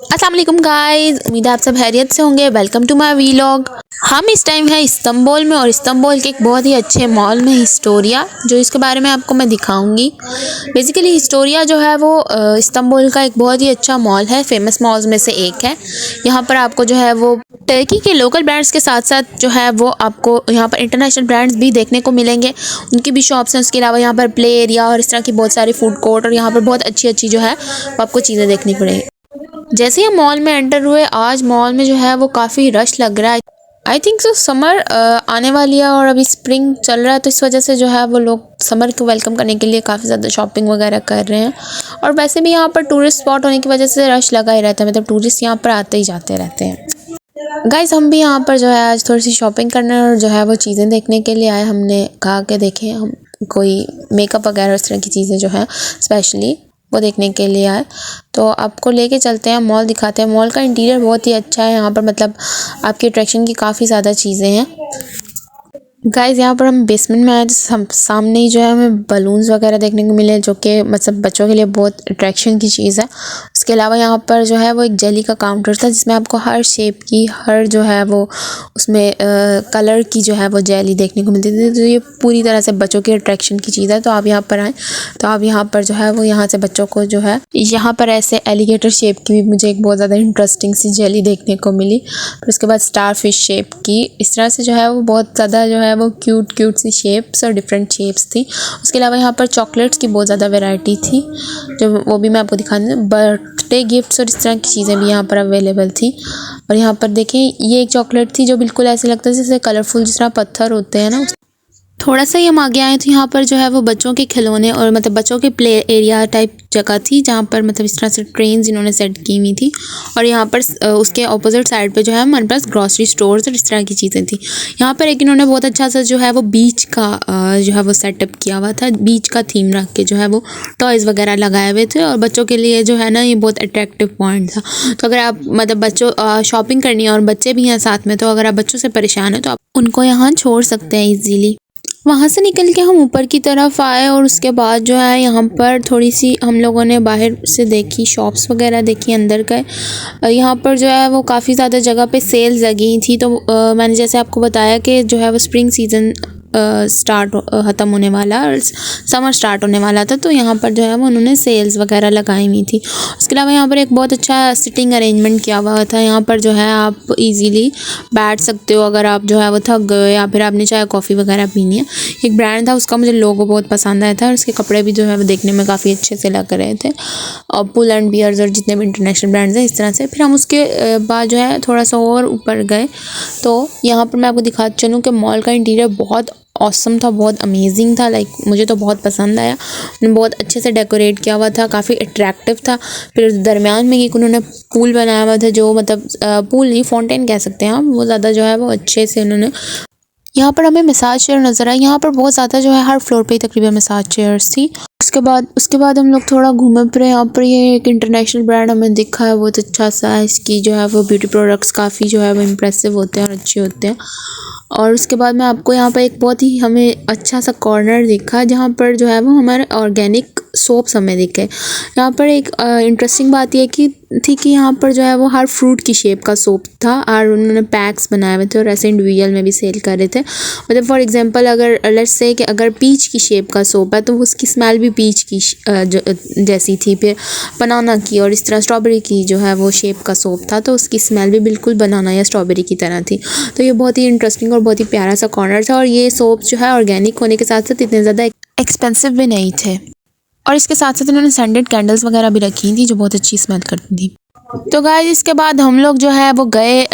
अस्सलाम वालेकुम गाइस, उम्मीद है आप सब खैरियत से होंगे। Welcome to my vlog. हम इस टाइम है इस्तांबुल में और इस्तांबुल के एक बहुत ही अच्छे मॉल में हिस्टोरिया, जो इसके बारे में आपको मैं दिखाऊंगी। बेसिकली हिस्टोरिया जो है वो इस्तांबुल का एक बहुत ही अच्छा मॉल है, फेमस मॉल्स में से एक है। यहाँ पर आपको जो है वो टर्की के लोकल ब्रांड्स के साथ साथ जो है वो आपको यहाँ पर इंटरनेशनल ब्रांड्स भी देखने को मिलेंगे। उनकी भी शॉप्स हैं। उसके अलावा यहाँ पर प्ले एरिया और इस तरह की बहुत सारी फूड कोर्ट और यहाँ पर बहुत अच्छी अच्छी जो है वो आपको चीज़ें देखनी पड़ेंगी। जैसे ही हम मॉल में एंटर हुए, आज मॉल में जो है वो काफ़ी रश लग रहा है। आई थिंक सो समर आने वाली है और अभी स्प्रिंग चल रहा है, तो इस वजह से जो है वो लोग समर को वेलकम करने के लिए काफ़ी ज़्यादा शॉपिंग वगैरह कर रहे हैं। और वैसे भी यहाँ पर टूरिस्ट स्पॉट होने की वजह से रश लगा ही रहता है, मतलब टूरिस्ट यहाँ पर आते ही जाते रहते हैं। गाइस, हम भी यहाँ पर जो है आज थोड़ी सी शॉपिंग करने और जो है वो चीज़ें देखने के लिए आए। हमने कहा कि देखें हम कोई मेकअप वगैरह इस तरह की चीज़ें जो है स्पेशली वो देखने के लिए आए। तो आपको लेके चलते हैं, मॉल दिखाते हैं। मॉल का इंटीरियर बहुत ही अच्छा है। यहाँ पर मतलब आपकी अट्रैक्शन की काफ़ी ज़्यादा चीज़ें हैं। गाइस, यहाँ पर हम बेसमेंट में आए तो सामने ही जो है हमें बलून्स वगैरह देखने को मिले, जो कि मतलब बच्चों के लिए बहुत अट्रैक्शन की चीज़ है। उसके अलावा यहाँ पर जो है वो एक जेली का काउंटर था, जिसमें आपको हर शेप की, हर जो है वो उसमें कलर की जो है वो जेली देखने को मिलती थी। तो ये पूरी तरह से बच्चों की अट्रैक्शन की चीज़ है। तो आप यहाँ पर आएँ तो आप यहाँ पर जो है वो यहाँ से बच्चों को जो है यहाँ पर ऐसे एलिगेटर शेप की भी मुझे एक बहुत ज़्यादा इंटरेस्टिंग सी जेली देखने को मिली। फिर उसके बाद स्टार फिश शेप की, इस तरह से जो है वो बहुत ज़्यादा जो है वो क्यूट सी शेप्स और डिफरेंट शेप्स थी। उसके अलावा यहाँ पर चॉकलेट्स की बहुत ज़्यादा वैरायटी थी, जो वो भी मैं आपको दिखाने। बर्थडे गिफ्ट्स और इस तरह की चीज़ें भी यहाँ पर अवेलेबल थी। और यहाँ पर देखें, ये एक चॉकलेट थी जो बिल्कुल ऐसे लगता है जैसे कलरफुल, जिस तरह पत्थर होते हैं ना। थोड़ा सा ही हम आगे आए तो यहाँ पर जो है वो बच्चों के खिलौने और मतलब बच्चों के प्ले एरिया टाइप जगह थी, जहाँ पर मतलब इस तरह से ट्रेन्स इन्होंने सेट की हुई थी। और यहाँ पर उसके ऑपोजिट साइड पे जो है हमारे पास ग्रॉसरी स्टोर्स और इस तरह की चीज़ें थी। यहाँ पर एक इन्होंने बहुत अच्छा सा जो है वो बीच का जो है वो सेटअप किया हुआ था। बीच का थीम रख के जो है वो टॉयज़ वगैरह लगाए हुए थे, और बच्चों के लिए जो है ना ये बहुत अट्रैक्टिव पॉइंट था। तो अगर आप मतलब बच्चों शॉपिंग करनी है और बच्चे भी हैं साथ में, तो अगर आप बच्चों से परेशान हैं तो आप उनको यहाँ छोड़ सकते हैं ईजीली। वहाँ से निकल के हम ऊपर की तरफ आए और उसके बाद जो है यहाँ पर थोड़ी सी हम लोगों ने बाहर से देखी, शॉप्स वगैरह देखी, अंदर गए। यहाँ पर जो है वो काफ़ी ज़्यादा जगह पे सेल्स लगी थी। तो मैंने जैसे आपको बताया कि जो है वो स्प्रिंग सीज़न स्टार्ट ख़त्म होने वाला और समर स्टार्ट होने वाला था, तो यहाँ पर जो है वो उन्होंने सेल्स वगैरह लगाई हुई थी। उसके अलावा यहाँ पर एक बहुत अच्छा सिटिंग अरेंजमेंट किया हुआ था। यहाँ पर जो है आप इजीली बैठ सकते हो अगर आप जो है वो थक गए या फिर आपने चाय कॉफ़ी वगैरह पीनी है। एक ब्रांड था, उसका मुझे लोगो बहुत पसंद आया था और उसके कपड़े भी जो है वो देखने में काफ़ी अच्छे से लग रहे थे। और पुल एंड बियर्स और जितने भी इंटरनेशनल ब्रांड्स हैं इस तरह से। फिर हम उसके बाद जो है थोड़ा सा और ऊपर गए, तो यहाँ पर मैं आपको दिखाती चलूँ कि मॉल का इंटीरियर बहुत ऑसम था, बहुत अमेजिंग था। लाइक मुझे तो बहुत पसंद आया। उन्होंने बहुत अच्छे से डेकोरेट किया हुआ था, काफ़ी अट्रैक्टिव था। फिर दरमियान में एक उन्होंने पूल बनाया हुआ था, जो मतलब पूल नहीं, फाउंटेन कह सकते हैं आप। वो ज़्यादा जो है वो अच्छे से उन्होंने। यहाँ पर हमें मसाज चेयर नज़र आई। यहाँ पर बहुत ज़्यादा जो है हर फ्लोर पे तकरीबन मसाज चेयर्स थी। उसके बाद हम लोग थोड़ा घूमे फिरे। यहाँ पर ये एक इंटरनेशनल ब्रांड हमें दिखा है, बहुत अच्छा सा। इसकी जो है वो ब्यूटी प्रोडक्ट्स काफ़ी जो है वो इम्प्रेसिव होते हैं और अच्छे होते हैं। और उसके बाद मैं आपको यहाँ पर एक बहुत ही हमें अच्छा सा कॉर्नर दिखा, जहाँ पर जो है वो हमारे ऑर्गेनिक सोप्स हमें दिखे। यहाँ पर एक इंटरेस्टिंग बात यह थी कि यहाँ पर जो है वो हर फ्रूट की शेप का सोप था और उन्होंने पैक्स बनाए हुए थे और ऐसे इंडिविजुअल में भी सेल कर रहे थे। मतलब फॉर एग्जांपल अगर लेट्स से कि अगर पीच की शेप का सोप है तो उसकी स्मेल भी पीच की जैसी थी। फिर बनाना की और इस तरह स्ट्रॉबेरी की जो है वो शेप का सोप था, तो उसकी स्मेल भी बिल्कुल बनाना या स्ट्रॉबेरी की तरह थी। तो ये बहुत ही इंटरेस्टिंग और बहुत ही प्यारा सा कॉर्नर था। और ये सोप जो है ऑर्गेनिक होने के साथ साथ इतने ज़्यादा एक्सपेंसिव भी नहीं थे। और इसके साथ साथ उन्होंने सेंटेड कैंडल्स वगैरह भी रखी थी, जो बहुत अच्छी स्मेल करती थी। तो गाइस, इसके बाद हम लोग जो है वो गए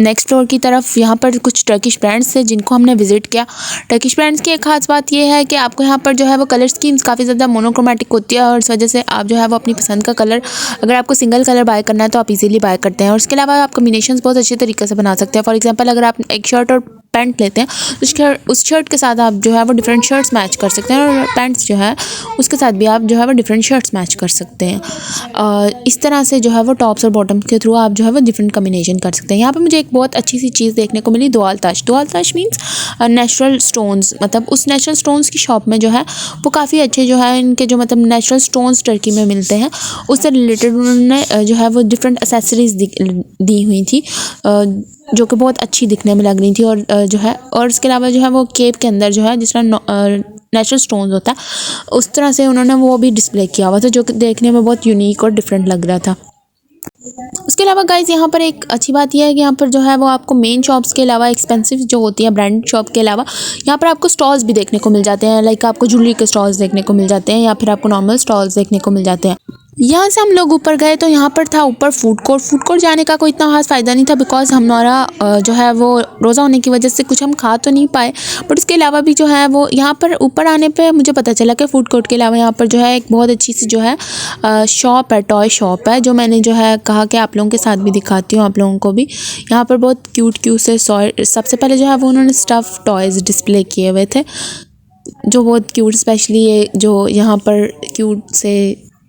नेक्स्ट फ्लोर की तरफ। यहाँ पर कुछ टर्किश ब्रांड्स थे जिनको हमने विज़िट किया। टर्किश ब्रांड्स की एक खास बात ये है कि आपको यहाँ पर जो है वो कलर स्कीम्स काफ़ी ज़्यादा मोनोक्रोमेटिक होती है, और इस वजह से आप जो है वो अपनी पसंद का कलर, अगर आपको सिंगल कलर बाय करना है तो आप इजीली बाय करते हैं। और इसके अलावा आप कम्बिनेशंस बहुत अच्छे तरीके से बना सकते हैं। फॉर एग्जांपल अगर आप एक शर्ट और पैंट लेते हैं उस शर्ट के साथ आप जो है वो डिफरेंट शर्ट्स मैच कर सकते हैं, और पैंट्स जो है उसके साथ भी आप जो है वो डिफरेंट शर्ट्स मैच कर सकते हैं। इस तरह से जो है वो टॉप्स और बॉटम्स के थ्रू आप जो है वो डिफरेंट कम्बिनेशन कर सकते हैं। यहाँ पे मुझे एक बहुत अच्छी सी चीज़ देखने को मिली, दुआल ताश मीन्स नेचुरल स्टोन्स। मतलब उस नेचुरल स्टोन्स की शॉप में जो है वो काफ़ी अच्छे जो है इनके जो मतलब नेचुरल स्टोन्स टर्की में मिलते हैं, उससे रिलेटेड उन्होंने जो है वो डिफरेंट एसेसरीज दी हुई थी, जो कि बहुत अच्छी दिखने में लग रही थी। और जो है और इसके अलावा जो है वो केप के अंदर जो है जिस तरह नेचुरल स्टोन्स होता है उस तरह से उन्होंने वो भी डिस्प्ले किया हुआ था, जो कि देखने में बहुत यूनिक और डिफरेंट लग रहा था। उसके अलावा गाइज यहाँ पर एक अच्छी बात यह है कि यहाँ पर जो है वो आपको मेन शॉप्स के अलावा एक्सपेंसिव जो होती है ब्रांड शॉप के अलावा यहाँ पर आपको स्टॉल्स भी देखने को मिल जाते हैं। लाइक आपको ज्वेलरी के स्टॉल्स देखने को मिल जाते हैं या फिर आपको नॉर्मल स्टॉल्स देखने को मिल जाते हैं। यहाँ से हम लोग ऊपर गए तो यहाँ पर था ऊपर फूड कोर्ट जाने का कोई इतना खास फ़ायदा नहीं था, बिकॉज हमारा जो है वो रोज़ा होने की वजह से कुछ हम खा तो नहीं पाए। बट उसके अलावा भी जो है वो यहाँ पर ऊपर आने पे मुझे पता चला कि फूड कोर्ट के अलावा यहाँ पर जो है एक बहुत अच्छी सी जो है शॉप है, टॉय शॉप है, जो मैंने जो है कहा कि आप लोगों के साथ भी दिखाती हूँ आप लोगों को भी। यहाँ पर बहुत क्यूट से सबसे पहले जो है वो उन्होंने स्टफ़ टॉयज़ डिस्प्ले किए हुए थे, जो बहुत क्यूट, स्पेशली ये जो यहाँ पर क्यूट से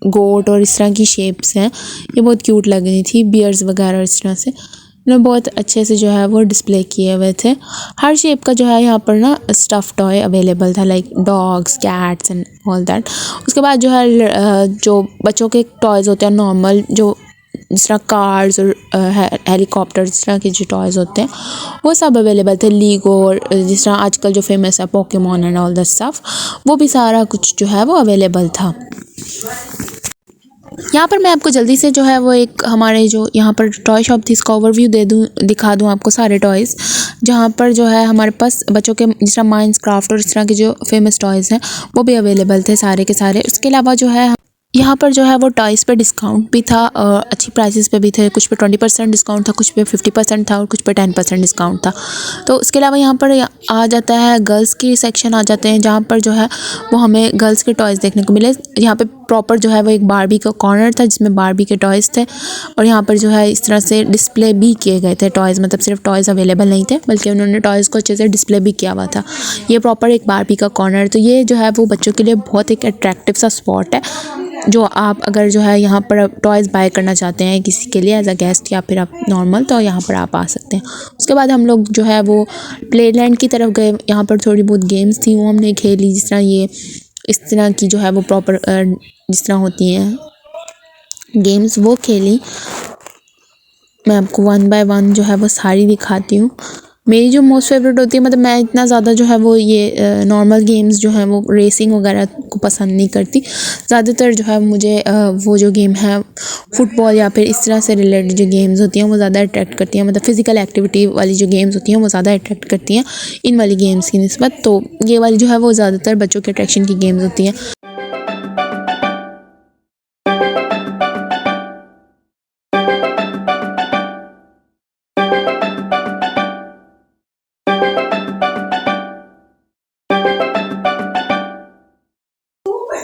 गोट और इस तरह की शेप्स हैं, ये बहुत क्यूट लग रही थी। बियर्स वगैरह इस तरह से उन्होंने बहुत अच्छे से जो है वो डिस्प्ले किए हुए थे। हर शेप का जो है यहाँ पर ना स्टफ़ टॉय अवेलेबल था, like dogs, cats and all that. उसके बाद जो है जो बच्चों के टॉयज़ होते हैं नॉर्मल, जो जिस तरह कार्स और हेलीकॉप्टर इस तरह के जो टॉयज़ होते हैं वो सब अवेलेबल थे। लीगो और जिस तरह आजकल जो फेमस है Pokemon and all that stuff, वो भी सारा कुछ जो है वो अवेलेबल था। यहाँ पर मैं आपको जल्दी से जो है वो एक हमारे जो यहाँ पर टॉय शॉप थी इसका ओवरव्यू दिखा दूँ आपको सारे टॉयज़, जहाँ पर जो है हमारे पास बच्चों के जिस तरह माइंस क्राफ्ट और इस तरह के जो फेमस टॉयज़ हैं वो भी अवेलेबल थे सारे के सारे। उसके अलावा जो है यहाँ पर जो है वो टॉयज़ पे डिस्काउंट भी था, अच्छी प्राइसेस पे भी थे। कुछ पे 20% डिस्काउंट था, कुछ पे 50% था और कुछ पे 10% डिस्काउंट था। तो उसके अलावा यहाँ पर आ जाता है गर्ल्स की सेक्शन आ जाते हैं, जहाँ पर जो है वो हमें गर्ल्स के टॉयज़ देखने को मिले। यहाँ पे प्रॉपर जो है वो एक बारबी का कॉर्नर था जिसमें बारबी के टॉयज़ थे, और यहाँ पर जो है इस तरह से डिस्प्ले भी किए गए थे टॉयज़। मतलब सिर्फ टॉयज़ अवेलेबल नहीं थे बल्कि उन्होंने टॉयज़ को अच्छे से डिस्प्ले भी किया हुआ था। ये प्रॉपर एक बारबी का कॉर्नर, तो ये जो है वो बच्चों के लिए बहुत एक अट्रैक्टिव सा स्पॉट है, जो आप अगर जो है यहाँ पर टॉयज़ बाय करना चाहते हैं किसी के लिए एज अ गेस्ट या फिर आप नॉर्मल, तो यहाँ पर आप आ सकते हैं। उसके बाद हम लोग जो है वो प्लेलैंड की तरफ गए। यहाँ पर थोड़ी बहुत गेम्स थी वो हमने खेली, जिस तरह ये इस तरह की जो है वो प्रॉपर जिस तरह होती हैं गेम्स वो खेली। मैं आपको 1 बाय 1 जो है वो सारी दिखाती हूँ। मेरी जो मोस्ट फेवरेट होती है, मतलब मैं इतना ज़्यादा जो है वो ये नॉर्मल गेम्स जो है वो रेसिंग वगैरह को पसंद नहीं करती। ज़्यादातर जो है मुझे वो जो गेम है फुटबॉल या फिर इस तरह से रिलेटेड जो गेम्स होती हैं वो ज़्यादा अट्रैक्ट करती हैं। मतलब फ़िज़िकल एक्टिविटी वाली जो गेम्स होती हैं वो ज़्यादा अट्रैक्ट करती हैं इन वाली गेम्स की निस्बत। तो ये वाली जो है वो ज़्यादातर बच्चों के अट्रैक्शन की गेम्स होती हैं।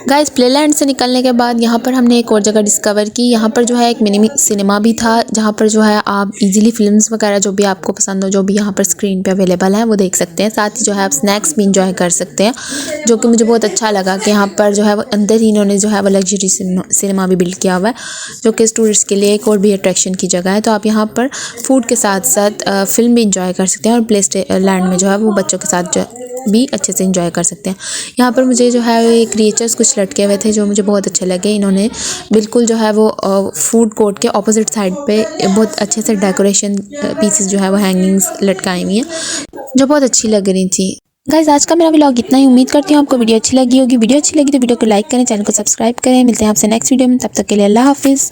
गाइस प्लेलैंड से निकलने के बाद यहाँ पर हमने एक और जगह डिस्कवर की। यहाँ पर जो है एक मिनी सिनेमा भी था, जहाँ पर जो है आप इजीली फिल्म्स वगैरह जो भी आपको पसंद हो, जो भी यहाँ पर स्क्रीन पे अवेलेबल है वो देख सकते हैं। साथ ही जो है आप स्नैक्स भी इंजॉय कर सकते हैं, जो कि मुझे बहुत अच्छा लगा कि यहाँ पर जो है वो अंदर ही इन्होंने जो है वो लग्जरी सिनेमा भी बिल्ड किया हुआ है, जो कि टूरिस्ट के लिए एक और भी अट्रैक्शन की जगह है। तो आप यहाँ पर फूड के साथ साथ फिल्म भी इंजॉय कर सकते हैं, और प्लेलैंड में जो है वो बच्चों के साथ जो भी अच्छे से इंजॉय कर सकते हैं। यहाँ पर मुझे जो है ये क्रिएचर्स कुछ लटके हुए थे जो मुझे बहुत अच्छे लगे। इन्होंने बिल्कुल जो है वो फूड कोर्ट के ऑपोजिट साइड पे बहुत अच्छे से डेकोरेशन पीसेस जो है वो हैंगिंग्स लटकाई हुई हैं, जो बहुत अच्छी लग रही थी। गाइस आज का मेरा व्लॉग इतना ही। उम्मीद करती हूँ आपको वीडियो अच्छी लगी होगी। वीडियो अच्छी लगी तो वीडियो को लाइक करें, चैनल को सब्सक्राइब करें। मिलते हैं आपसे नेक्स्ट वीडियो में, तब तक के लिए अल्लाह हाफिज़।